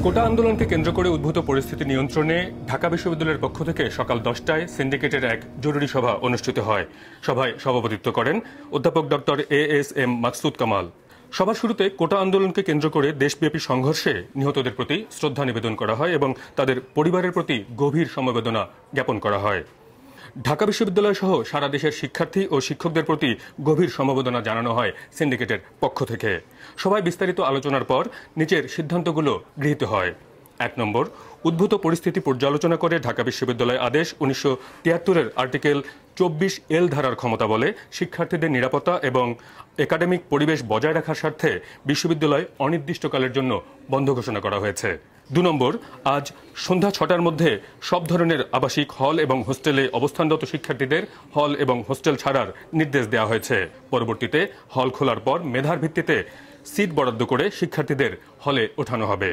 কোটা আন্দোলনকে কেন্দ্র করে উদ্ভূত পরিস্থিতি নিয়ন্ত্রণে ঢাকা বিশ্ববিদ্যালয়ের পক্ষ থেকে সকাল 10টায় সিন্ডিকেটের এক জরুরি সভা অনুষ্ঠিত হয়। সভায় সভাপতিত্ব করেন অধ্যাপক ডক্টর এএসএম মাকসুদ কামাল। সভার শুরুতে কোটা আন্দোলনকে কেন্দ্র করে দেশব্যাপী সংঘর্ষে নিহতদের প্রতি শ্রদ্ধা নিবেদন করা হয় এবং তাদের পরিবারের প্রতি গভীর সমবেদনা জ্ঞাপন করা হয়। ঢাকা বিশ্ববিদ্যালয় সহ সারা দেশের শিক্ষার্থী ও শিক্ষকদের প্রতি গভীর সমবেদনা জানানো হয় সিন্ডিকেটের পক্ষ থেকে। সভায় বিস্তারিত আলোচনার পর নিচের সিদ্ধান্তগুলো গৃহীত হয়। ১ নম্বর, উদ্ভূত পরিস্থিতি পর্যালোচনা করে ঢাকা বিশ্ববিদ্যালয় আদেশ ১৯৭৩-এর আর্টিকেল ২৪L ধারার ক্ষমতা বলে শিক্ষার্থীদের নিরাপত্তা এবং একাডেমিক পরিবেশ বজায় রাখার স্বার্থে বিশ্ববিদ্যালয় অনির্দিষ্টকালের জন্য বন্ধ ঘোষণা করা হয়েছে। ২ নম্বর, আজ সন্ধ্যা ৬টার মধ্যে সব ধরনের আবাসিক হল এবং হোস্টেলে অবস্থানরত শিক্ষার্থীদের হল এবং হোস্টেল ছাড়ার নির্দেশ দেওয়া হয়েছে। পরবর্তীতে হল খোলার পর মেধার ভিত্তিতে সিট বরাদ্দ করে শিক্ষার্থীদের হলে ওঠানো হবে।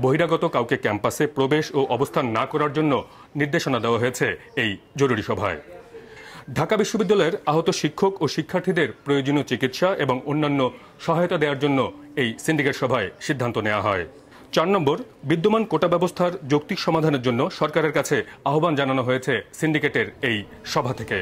বহিরাগত কাউকে ক্যাম্পাসে প্রবেশ ও অবস্থান না করার জন্য নির্দেশনা দেওয়া হয়েছে এই জরুরি সভায়। ঢাকা বিশ্ববিদ্যালয়ের আহত শিক্ষক ও শিক্ষার্থীদের প্রয়োজনীয় চিকিৎসা এবং অন্যান্য সহায়তা দেওয়ার জন্য এই সিন্ডিকেট সভায় সিদ্ধান্ত নেওয়া হয়। ৪ নম্বর, বিদ্যমান কোটা ব্যবস্থার যৌক্তিক সমাধানের জন্য সরকারের কাছে আহ্বান জানানো হয়েছে সিন্ডিকেটের এই সভা থেকে।